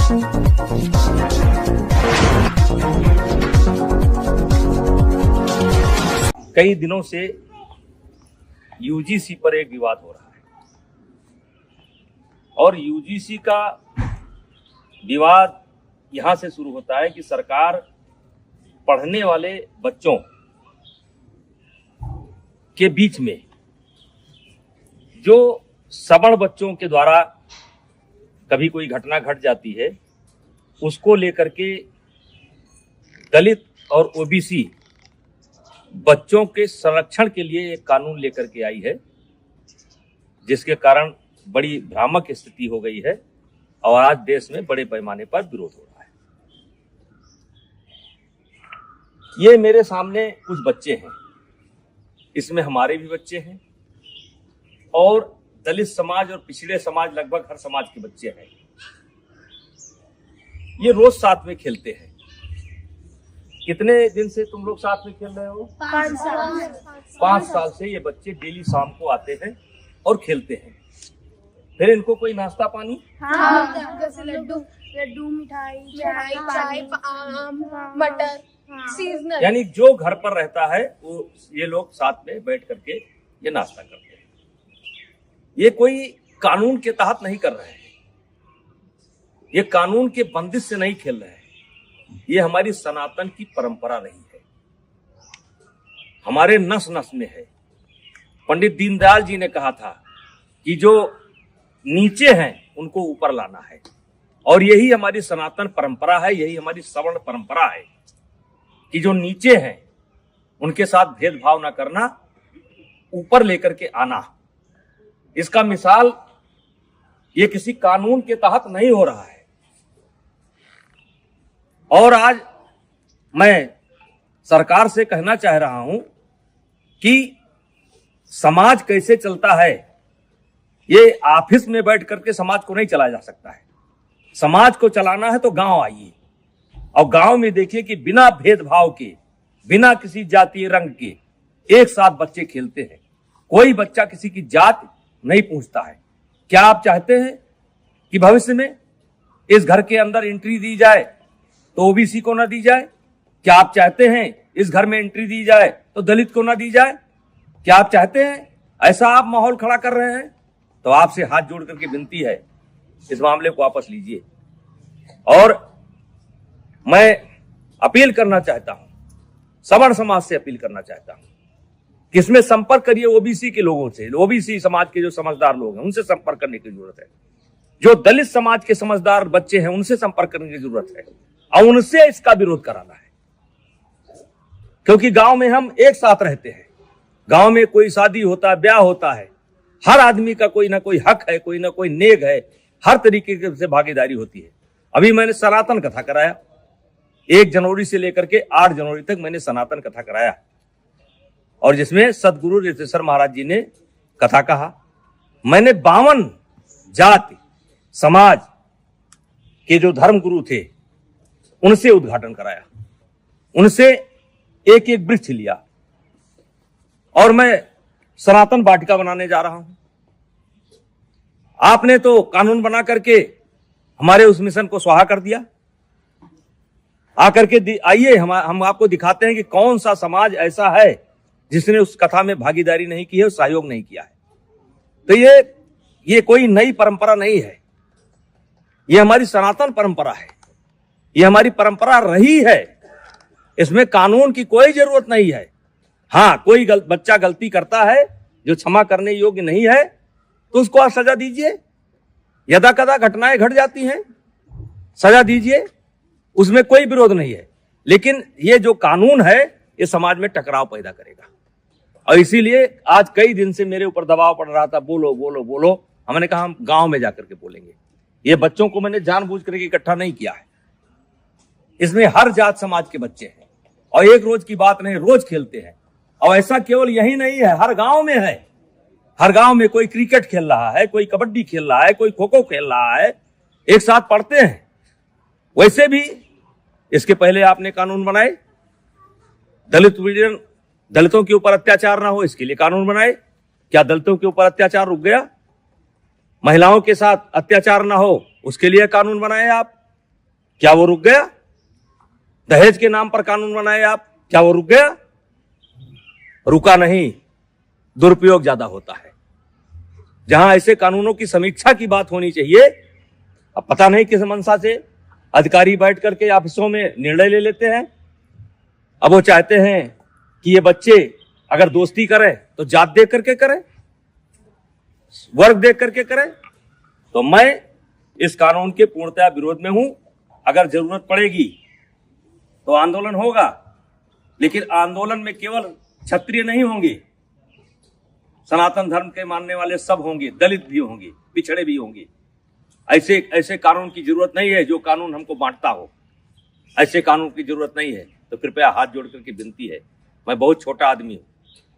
कई दिनों से यूजीसी पर एक विवाद हो रहा है और यूजीसी का विवाद यहां से शुरू होता है कि सरकार पढ़ने वाले बच्चों के बीच में जो सवर्ण बच्चों के द्वारा कभी कोई घटना घट जाती है उसको लेकर के दलित और ओबीसी बच्चों के संरक्षण के लिए एक कानून लेकर के आई है, जिसके कारण बड़ी भ्रामक स्थिति हो गई है और आज देश में बड़े पैमाने पर विरोध हो रहा है। ये मेरे सामने कुछ बच्चे हैं, इसमें हमारे भी बच्चे हैं और दलित समाज और पिछड़े समाज, लगभग हर समाज के बच्चे हैं। ये रोज साथ में खेलते हैं। कितने दिन से तुम लोग साथ में खेल रहे हो? 5 साल से ये बच्चे डेली शाम को आते हैं और खेलते हैं। फिर इनको कोई नाश्ता पानी? हाँ, जैसे लड्डू मिठाई, चाय, आम, मटर, सीजनल। यानी जो घर पर रहता है वो ये लोग साथ में बैठ करके ये नाश्ता करते हैं। ये कोई कानून के तहत नहीं कर रहे हैं, ये कानून के बंदिश से नहीं खेल रहे हैं। ये हमारी सनातन की परंपरा रही है, हमारे नस नस में है। पंडित दीनदयाल जी ने कहा था कि जो नीचे हैं उनको ऊपर लाना है और यही हमारी सनातन परंपरा है, यही हमारी सवर्ण परंपरा है कि जो नीचे हैं उनके साथ भेदभाव ना करना, ऊपर लेकर के आना। इसका मिसाल ये किसी कानून के तहत नहीं हो रहा है। और आज मैं सरकार से कहना चाह रहा हूं कि समाज कैसे चलता है, ये ऑफिस में बैठ करके समाज को नहीं चलाया जा सकता है। समाज को चलाना है तो गांव आइए और गांव में देखिए कि बिना भेदभाव के, बिना किसी जातीय रंग के एक साथ बच्चे खेलते हैं। कोई बच्चा किसी की जात नहीं पूछता है। क्या आप चाहते हैं कि भविष्य में इस घर के अंदर एंट्री दी जाए तो ओबीसी को ना दी जाए? क्या आप चाहते हैं इस घर में एंट्री दी जाए तो दलित को ना दी जाए? क्या आप चाहते हैं ऐसा आप माहौल खड़ा कर रहे हैं? तो आपसे हाथ जोड़ करके विनती है, इस मामले को वापस लीजिए। और मैं अपील करना चाहता हूं, सवर्ण समाज से अपील करना चाहता हूं कि इसमें संपर्क करिए ओबीसी के लोगों से। ओबीसी समाज के जो समझदार लोग हैं उनसे संपर्क करने की जरूरत है। जो दलित समाज के समझदार बच्चे हैं उनसे संपर्क करने की जरूरत है और उनसे इसका विरोध कराना है, क्योंकि गांव में हम एक साथ रहते हैं। गांव में कोई शादी होता है, ब्याह होता है, हर आदमी का कोई ना कोई हक है, कोई ना कोई नेग है, हर तरीके से भागीदारी होती है। अभी मैंने सनातन कथा कराया, 1 जनवरी से लेकर के 8 जनवरी तक मैंने सनातन कथा कराया और जिसमें सदगुरु ऋषिकेश्वर महाराज जी ने कथा कहा। मैंने 52 जाति समाज के जो धर्म गुरु थे उनसे उद्घाटन कराया, उनसे एक एक वृक्ष लिया और मैं सनातन वाटिका बनाने जा रहा हूं। आपने तो कानून बना करके हमारे उस मिशन को स्वाहा कर दिया। आकर के आइए हम आपको दिखाते हैं कि कौन सा समाज ऐसा है जिसने उस कथा में भागीदारी नहीं की है, सहयोग नहीं किया है। तो ये कोई नई परंपरा नहीं है, ये हमारी सनातन परंपरा है, ये हमारी परंपरा रही है। इसमें कानून की कोई जरूरत नहीं है। हाँ, कोई बच्चा गलती करता है जो क्षमा करने योग्य नहीं है तो उसको आप सजा दीजिए। यदा कदा घटनाएं घट जाती हैं, सजा दीजिए, उसमें कोई विरोध नहीं है। लेकिन ये जो कानून है ये समाज में टकराव पैदा करेगा और इसीलिए आज कई दिन से मेरे ऊपर दबाव पड़ रहा था, बोलो बोलो बोलो। हमने कहा हम गांव में जाकर के बोलेंगे। ये बच्चों को मैंने जानबूझ करके इकट्ठा नहीं किया है, इसमें हर जात समाज के बच्चे हैं और एक रोज की बात नहीं, रोज खेलते हैं। और ऐसा केवल यही नहीं है, हर गांव में है। हर गांव में कोई क्रिकेट खेल रहा है, कोई कबड्डी खेल रहा है, कोई खो खो खेल रहा है, एक साथ पढ़ते हैं। वैसे भी इसके पहले आपने कानून बनाए, दलितों के ऊपर अत्याचार ना हो इसके लिए कानून बनाए। क्या दलितों के ऊपर अत्याचार रुक गया? महिलाओं के साथ अत्याचार ना हो उसके लिए कानून बनाए आप। क्या वो रुक गया? दहेज के नाम पर कानून बनाए आप, क्या वो रुक गया? रुका नहीं, दुरुपयोग ज्यादा होता है। जहां ऐसे कानूनों की समीक्षा की बात होनी चाहिए, अब पता नहीं किस मंशा से अधिकारी बैठ करके ऑफिसों में निर्णय ले लेते हैं। अब वो चाहते हैं कि ये बच्चे अगर दोस्ती करें तो जात देख करके करें, वर्ग देख करके करें। तो मैं इस कानून के पूर्णतया विरोध में हूं। अगर जरूरत पड़ेगी तो आंदोलन होगा, लेकिन आंदोलन में केवल क्षत्रिय नहीं होंगे, सनातन धर्म के मानने वाले सब होंगे, दलित भी होंगे, पिछड़े भी होंगे। ऐसे कानून की जरूरत नहीं है जो कानून हमको बांटता हो। ऐसे कानून की जरूरत नहीं है। तो कृपया हाथ जोड़ करके विनती है, मैं बहुत छोटा आदमी हूं,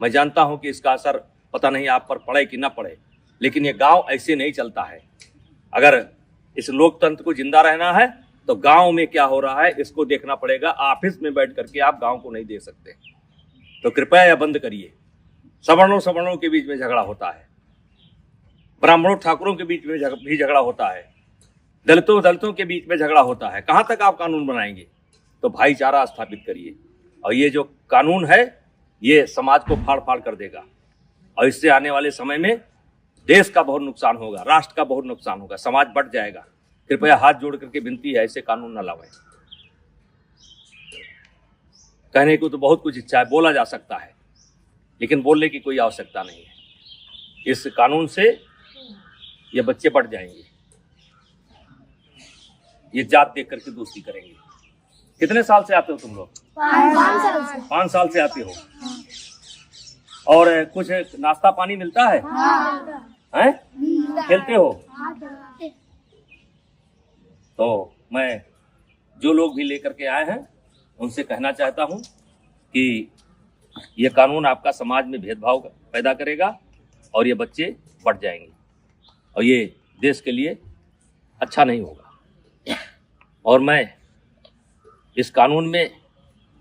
मैं जानता हूं कि इसका असर पता नहीं आप पर पड़े कि ना पड़े, लेकिन ये गांव ऐसे नहीं चलता है। अगर इस लोकतंत्र को जिंदा रहना है तो गांव में क्या हो रहा है इसको देखना पड़ेगा। ऑफिस में बैठ करके आप गांव को नहीं देख सकते। तो कृपया यह बंद करिए। सवर्णों के बीच में झगड़ा होता है, ब्राह्मणों ठाकुरों के बीच में भी झगड़ा होता है, दलितों के बीच में झगड़ा होता है। कहां तक आप कानून बनाएंगे? तो भाईचारा स्थापित करिए। और ये जो कानून है ये समाज को फाड़ फाड़ कर देगा, और इससे आने वाले समय में देश का बहुत नुकसान होगा, राष्ट्र का बहुत नुकसान होगा, समाज बढ़ जाएगा। कृपया हाथ जोड़ करके विनती है, ऐसे कानून न लाएं। कहने को तो बहुत कुछ इच्छा है, बोला जा सकता है, लेकिन बोलने की कोई आवश्यकता नहीं है। इस कानून से ये बच्चे बढ़ जाएंगे, ये जात देख करके दोस्ती करेंगे। कितने साल से आते हो तुम लोग? 5 साल से आते हो। और कुछ नाश्ता पानी मिलता है? हैं? खेलते हो? तो मैं जो लोग भी लेकर के आए हैं उनसे कहना चाहता हूं कि ये कानून आपका समाज में भेदभाव पैदा करेगा और ये बच्चे बढ़ जाएंगे, और ये देश के लिए अच्छा नहीं होगा। और मैं इस कानून में,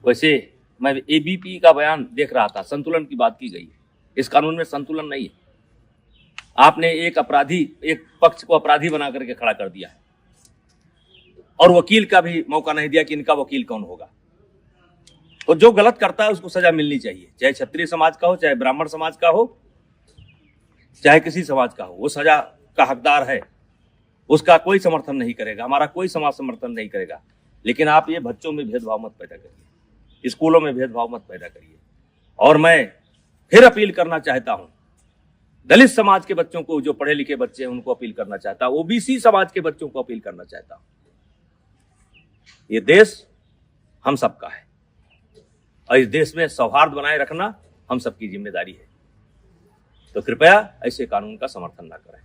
वैसे मैं एबीपी का बयान देख रहा था, संतुलन की बात की गई है। इस कानून में संतुलन नहीं है। आपने एक पक्ष को अपराधी बना करके खड़ा कर दिया है, और वकील का भी मौका नहीं दिया कि इनका वकील कौन होगा। तो जो गलत करता है उसको सजा मिलनी चाहिए, चाहे क्षत्रिय समाज का हो, चाहे ब्राह्मण समाज का हो, चाहे किसी समाज का हो, वो सजा का हकदार है। उसका कोई समर्थन नहीं करेगा, हमारा कोई समाज समर्थन नहीं करेगा। लेकिन आप ये बच्चों में भेदभाव मत पैदा करिए, स्कूलों में भेदभाव मत पैदा करिए। और मैं फिर अपील करना चाहता हूं, दलित समाज के बच्चों को, जो पढ़े लिखे बच्चे हैं उनको अपील करना चाहता हूं, ओबीसी समाज के बच्चों को अपील करना चाहता हूं। ये देश हम सबका है, और इस देश में सौहार्द बनाए रखना हम सबकी जिम्मेदारी है। तो कृपया ऐसे कानून का समर्थन ना करें।